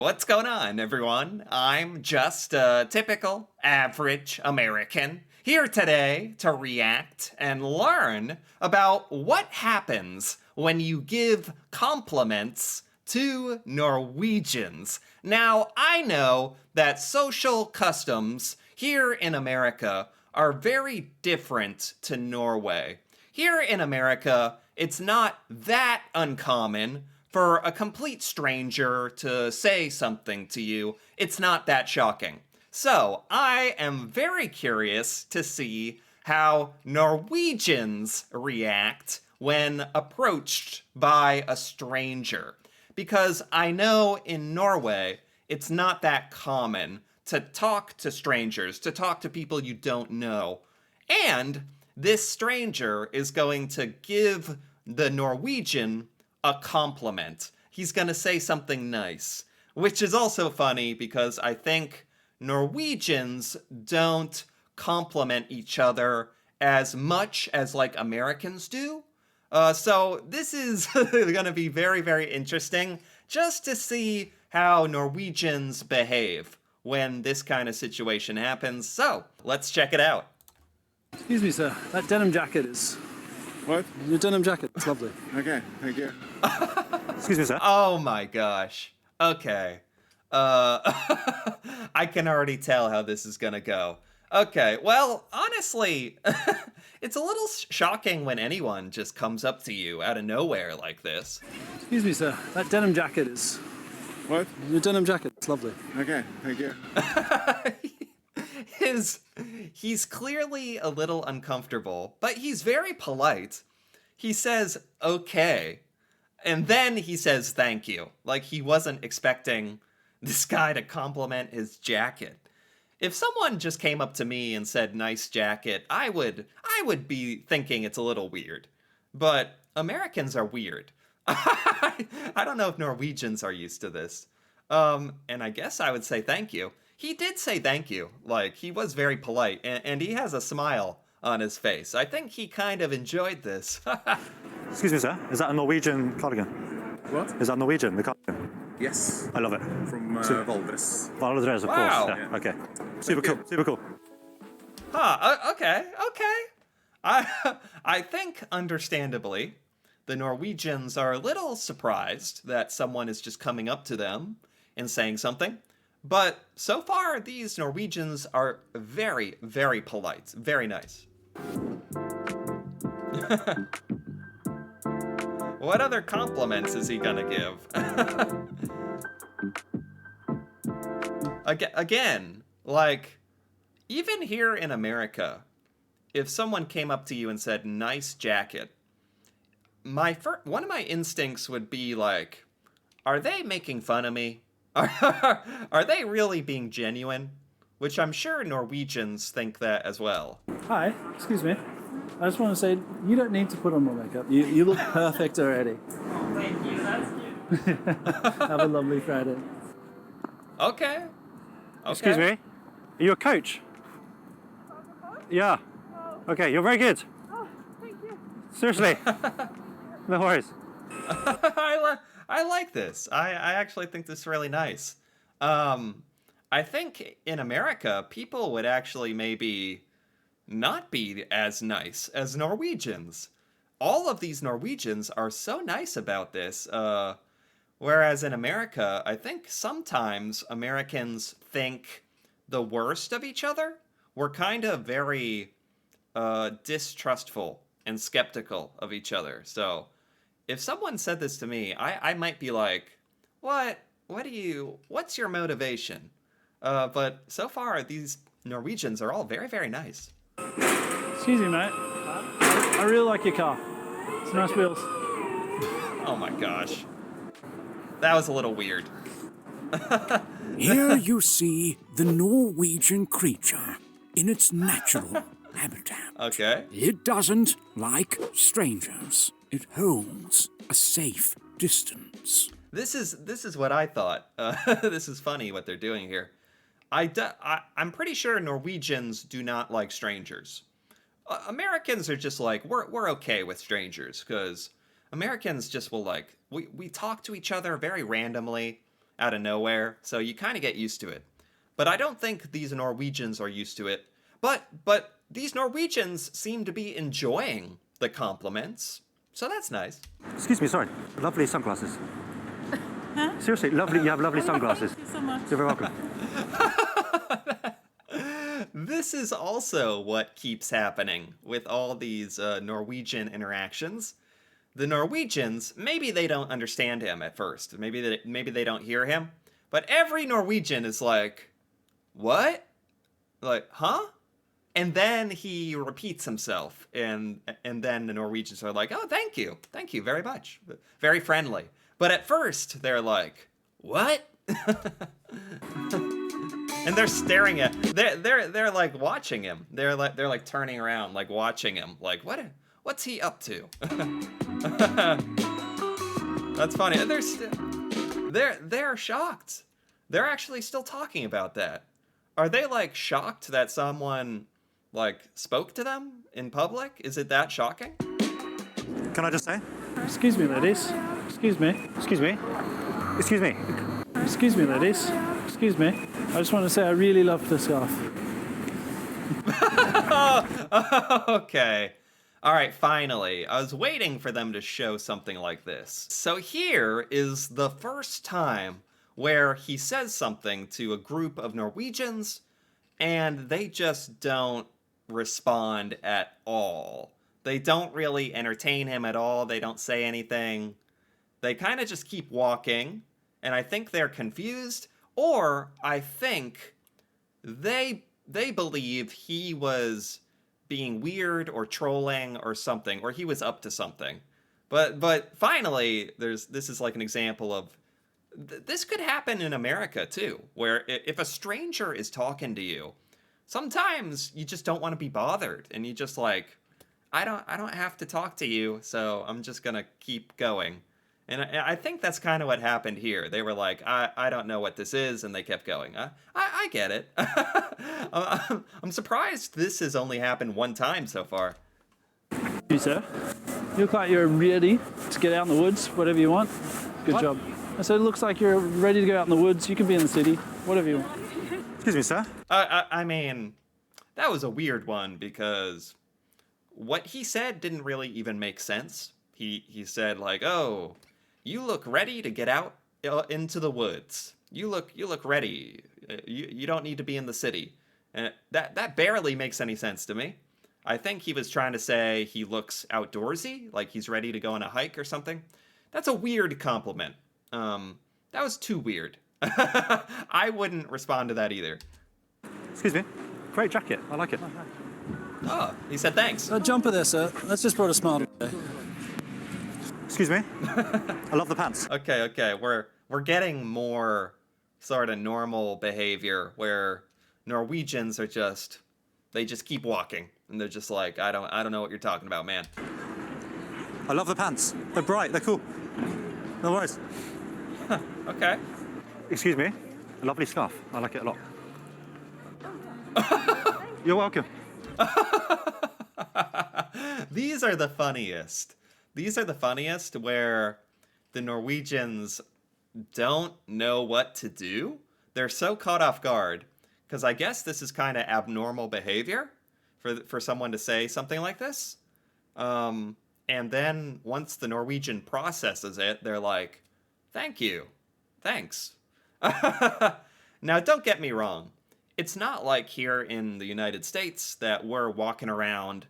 What's going on, everyone? I'm just a typical, average American here today to react and learn about what happens when you give compliments to Norwegians. Now, I know that social customs here in America are very different to Norway. Here in America, it's not that uncommon for a complete stranger to say something to you. It's not that shocking. So, I am very curious to see how Norwegians react when approached by a stranger. Because I know in Norway, it's not that common to talk to strangers, to talk to people you don't know. And this stranger is going to give the Norwegian a compliment. He's going to say something nice, which is also funny because I think Norwegians don't compliment each other as much as like Americans do. So this is going to be very, very interesting just to see how Norwegians behave when this kind of situation happens. So let's check it out. Excuse me, sir. That denim jacket is... What? Your denim jacket. It's lovely. Okay, thank you. Excuse me, sir. Oh my gosh. Okay. I can already tell how this is gonna go. Okay, well, honestly, it's a little shocking when anyone just comes up to you out of nowhere like this. Excuse me, sir. That denim jacket is... What? Your denim jacket. It's lovely. Okay, thank you. He's clearly a little uncomfortable, but he's very polite. He says, okay, and then he says thank you. Like he wasn't expecting this guy to compliment his jacket. If someone just came up to me and said nice jacket, I would be thinking it's a little weird. But Americans are weird. I don't know if Norwegians are used to this. And I guess I would say thank you. He did say thank you. Like, he was very polite, and he has a smile on his face. I think he kind of enjoyed this. Excuse me, sir. Is that a Norwegian cardigan? What? Is that Norwegian, the cardigan? Yes. I love it. From Valdres. Valdres, of Wow. course. Yeah, okay. Super cool. Super cool. Okay. I think, understandably, the Norwegians are a little surprised that someone is just coming up to them and saying something. But so far, these Norwegians are very, very polite. Very nice. What other compliments is he gonna give? Again, like, even here in America, if someone came up to you and said, nice jacket, one of my instincts would be like, are they making fun of me? Are they really being genuine? Which I'm sure Norwegians think that as well. Hi. Excuse me. I just want to say, you don't need to put on more makeup. You look perfect already. Oh, thank you. That's cute. Have a lovely Friday. Okay. Excuse me. Are you a coach? Yeah. Okay, you're very good. Oh, thank you. Seriously. No worries. I like this. I actually think this is really nice. I think in America, people would actually maybe not be as nice as Norwegians. All of these Norwegians are so nice about this. Whereas in America, I think sometimes Americans think the worst of each other. We're kind of very distrustful and skeptical of each other. So if someone said this to me, I might be like, what's your motivation? But so far, these Norwegians are all very, very nice. Excuse me, mate. I really like your car. It's nice wheels. Oh my gosh. That was a little weird. Here you see the Norwegian creature in its natural habitat. Okay. It doesn't like strangers. It holds a safe distance. This is what I thought. This is funny what they're doing here. I'm pretty sure Norwegians do not like strangers. Americans are just like, we're okay with strangers, because Americans just will like, we talk to each other very randomly, out of nowhere, so you kind of get used to it. But I don't think these Norwegians are used to it. But these Norwegians seem to be enjoying the compliments, so that's nice. Excuse me, sorry. Lovely sunglasses. Seriously, lovely. You have lovely sunglasses. Thank you so much. You're very welcome. This is also what keeps happening with all these Norwegian interactions. The Norwegians, maybe they don't understand him at first. Maybe they don't hear him. But every Norwegian is like, what? Like, huh? And then he repeats himself, and then the Norwegians are like, oh, thank you very much. Very friendly. But at first, they're like, what? And they're staring at, they're like watching him. They're like turning around, like watching him. Like, what's he up to? That's funny. They're shocked. They're actually still talking about that. Are they like shocked that someone like spoke to them in public? Is it that shocking? Can I just say? Excuse me, ladies. Excuse me. Excuse me. Excuse me. Excuse me, ladies. Excuse me. I just want to say I really love the scarf. Okay. All right, finally. I was waiting for them to show something like this. So here is the first time where he says something to a group of Norwegians and they just don't respond at all. They don't really entertain him at all. They don't say anything. They kind of just keep walking, and I think they're confused, or I think they believe he was being weird or trolling or something, or he was up to something. But finally, this is like an example of this could happen in America too, where if a stranger is talking to you, sometimes you just don't want to be bothered, and you just like, I don't have to talk to you, so I'm just gonna keep going. And I think that's kind of what happened here. They were like, I don't know what this is, and they kept going. I get it. I'm surprised this has only happened one time so far. You, sir. You look like you're ready to get out in the woods, whatever you want. Good What? job. I said it looks like you're ready to go out in the woods. You can be in the city, whatever you want. Excuse me, sir. I mean, that was a weird one because what he said didn't really even make sense. He said like, oh, you look ready to get out into the woods. You look ready. You don't need to be in the city. And that barely makes any sense to me. I think he was trying to say he looks outdoorsy, like he's ready to go on a hike or something. That's a weird compliment. That was too weird. I wouldn't respond to that either. Excuse me. Great jacket. I like it. Oh, he said thanks. That jumper there, sir. That's just brought a smile today. Excuse me. I love the pants. Okay. We're getting more sort of normal behavior where Norwegians are they just keep walking and they're just like, I don't know what you're talking about, man. I love the pants. They're bright. They're cool. No worries. Okay. Excuse me. A lovely scarf. I like it a lot. You're welcome. These are the funniest. These are the funniest where the Norwegians don't know what to do. They're so caught off guard because I guess this is kind of abnormal behavior for someone to say something like this. And then once the Norwegian processes it, they're like, thank you. Thanks. Now, don't get me wrong. It's not like here in the United States that we're walking around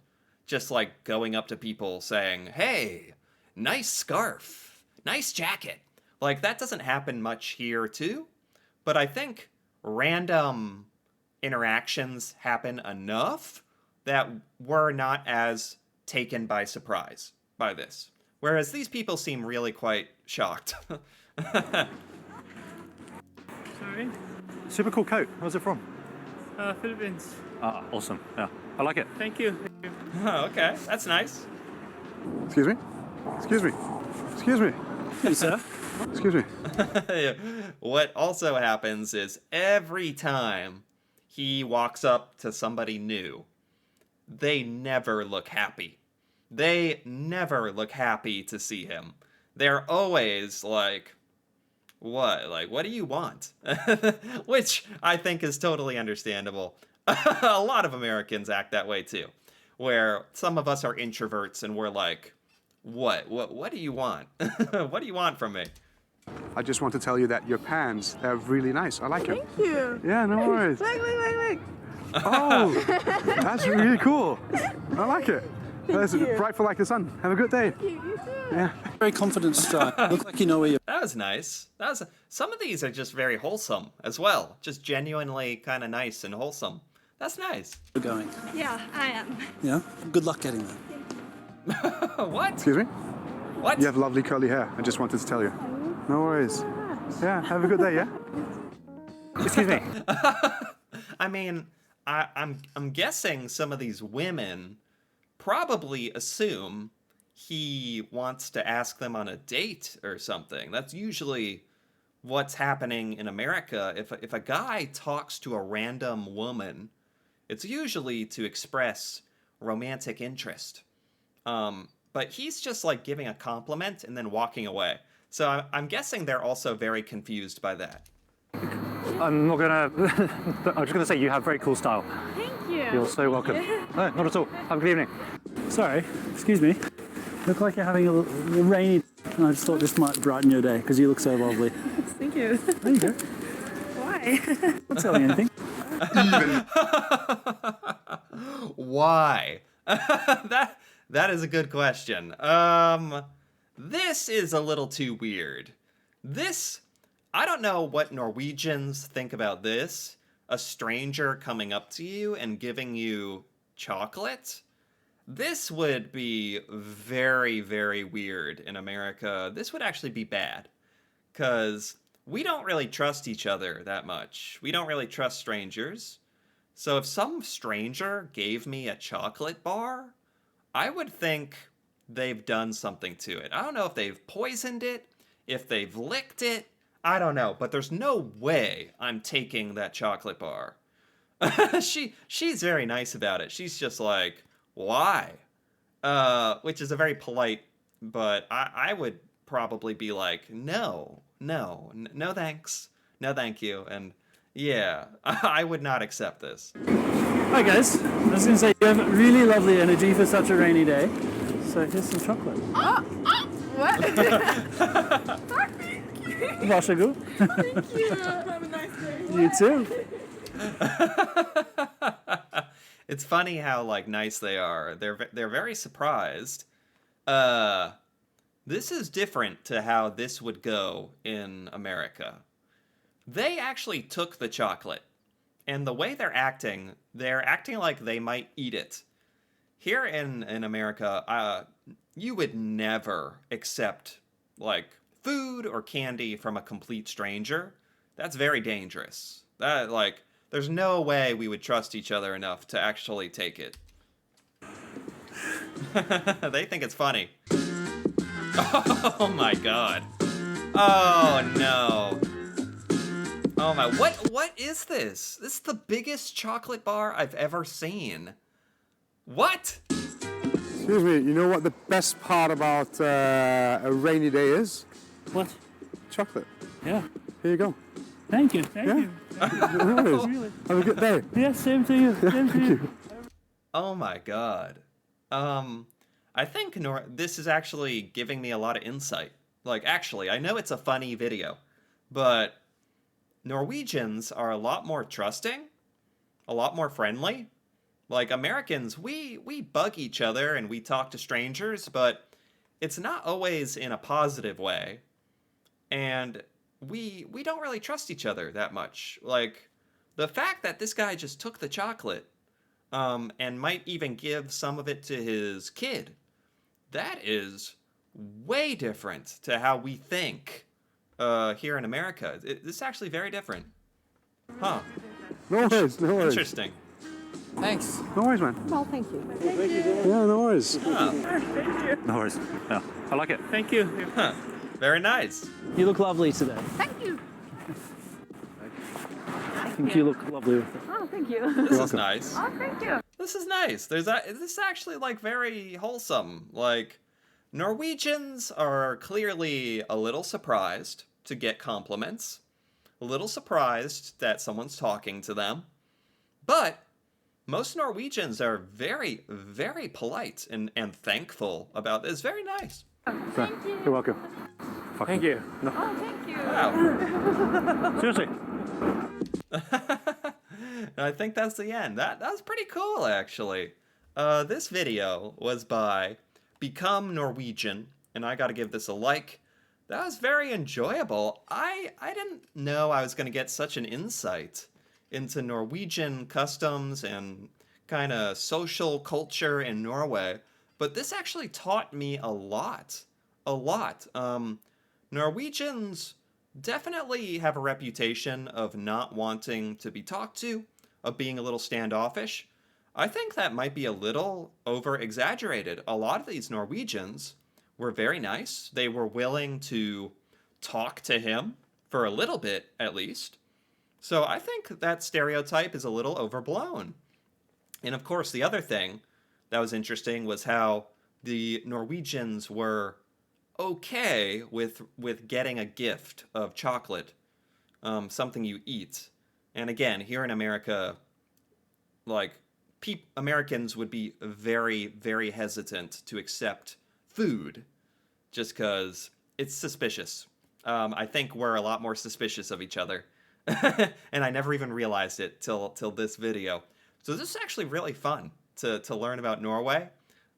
just like going up to people saying, hey, nice scarf, nice jacket. Like that doesn't happen much here too. But I think random interactions happen enough that we're not as taken by surprise by this. Whereas these people seem really quite shocked. Sorry. Super cool coat. Where's it from? Philippines. Ah, awesome. Yeah, I like it. Thank you. Oh, okay, that's nice. Excuse me? Excuse me? Excuse me? Hey, sir. Excuse me? What also happens is every time he walks up to somebody new, they never look happy. They never look happy to see him. They're always like, What? Like, what do you want? Which I think is totally understandable. A lot of Americans act that way too, where some of us are introverts and we're like, what do you want? What do you want from me? I just want to tell you that your pants, they're really nice. I like them. Thank you. Yeah, no worries. Look. Oh, that's really cool. I like it. That's brightful like the sun. Have a good day. You too. Yeah. Very confident stride. Look like you know where you're That was nice. Some of these are just very wholesome as well. Just genuinely kind of nice and wholesome. That's nice. going. Yeah, I am. Yeah? Good luck getting there. What? Excuse me? What? You have lovely curly hair. I just wanted to tell you. No worries. Yeah, have a good day, yeah? Excuse me. I mean, I'm guessing some of these women probably assume he wants to ask them on a date or something. That's usually what's happening in America. If a guy talks to a random woman, it's usually to express romantic interest. But he's just like giving a compliment and then walking away. So I'm guessing they're also very confused by that. I'm not gonna. I'm just gonna say you have very cool style. Thank you. You're so welcome. No, not at all. Have a good evening. Sorry, excuse me. Look like you're having a rainy. And I just thought this might brighten your day because you look so lovely. Thank you. There you go. Why? Not selling anything. Why? That is a good question. This is a little too weird. I don't know what Norwegians think about this. A stranger coming up to you and giving you chocolate. This would be very, very weird in America. This would actually be bad. Because we don't really trust each other that much. We don't really trust strangers. So if some stranger gave me a chocolate bar, I would think they've done something to it. I don't know if they've poisoned it, if they've licked it. I don't know, but there's no way I'm taking that chocolate bar. She's very nice about it. She's just like, why? Which is a very polite, but I would probably be like, no thanks. No thank you. And yeah, I would not accept this. Hi guys. I was going to say you have really lovely energy for such a rainy day. So here's some chocolate. What? Varsågod. Thank you. Have a nice day. You too. It's funny how like nice they are. They're very surprised. This is different to how this would go in America. They actually took the chocolate, and the way they're acting like they might eat it. Here in America, you would never accept like food or candy from a complete stranger. That's very dangerous. There's no way we would trust each other enough to actually take it. They think it's funny. Oh my god. Oh no. Oh my, what is this? This is the biggest chocolate bar I've ever seen. What? Excuse me, you know what the best part about a rainy day is? What? Chocolate. Yeah. Here you go. Thank you. Thank you. No worries. Have a good day. Yeah, same to you. Same to you. Oh my god. I think this is actually giving me a lot of insight. Like, actually, I know it's a funny video, but Norwegians are a lot more trusting, a lot more friendly. Like, Americans, we bug each other and we talk to strangers, but it's not always in a positive way. And we don't really trust each other that much. Like, the fact that this guy just took the chocolate and might even give some of it to his kid, that is way different to how we think here in America. This is actually very different. Huh. No worries, no worries. Interesting. Thanks. No worries, man. Well, thank you. Yeah, no worries. Huh. No worries. Yeah, I like it. Thank you. Huh. Very nice. You look lovely today. Thank you. I think you look lovely with it. Oh, thank you. This is nice. Oh, thank you. This is nice. This is actually like very wholesome. Like, Norwegians are clearly a little surprised to get compliments, a little surprised that someone's talking to them, but most Norwegians are very, very polite and thankful about this. Very nice. Thank you. You're welcome. Thank you. No. Oh, thank you. Wow. Seriously. And I think that's the end. That was pretty cool, actually. This video was by Become Norwegian, and I gotta give this a like. That was very enjoyable. I didn't know I was gonna get such an insight into Norwegian customs and kind of social culture in Norway, but this actually taught me a lot. A lot. Norwegians definitely have a reputation of not wanting to be talked to, of being a little standoffish. I think that might be a little over exaggerated. A lot of these Norwegians were very nice. They were willing to talk to him for a little bit, at least. So I think that stereotype is a little overblown. And of course, the other thing that was interesting was how the Norwegians were okay with getting a gift of chocolate, something you eat. And again, here in America, like, Americans would be very, very hesitant to accept food just because it's suspicious. I think we're a lot more suspicious of each other. And I never even realized it till this video. So this is actually really fun to learn about Norway,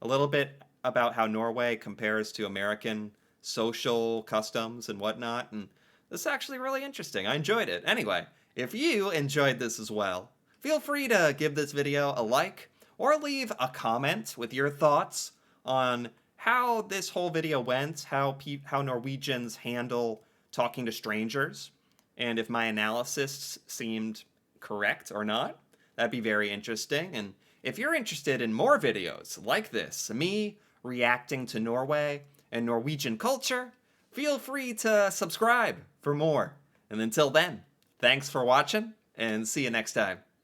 a little bit about how Norway compares to American social customs and whatnot, and this is actually really interesting. I enjoyed it. Anyway, if you enjoyed this as well, feel free to give this video a like or leave a comment with your thoughts on how this whole video went, how Norwegians handle talking to strangers, and if my analysis seemed correct or not. That'd be very interesting. And if you're interested in more videos like this, me reacting to Norway and Norwegian culture, feel free to subscribe for more. And until then, thanks for watching, and see you next time.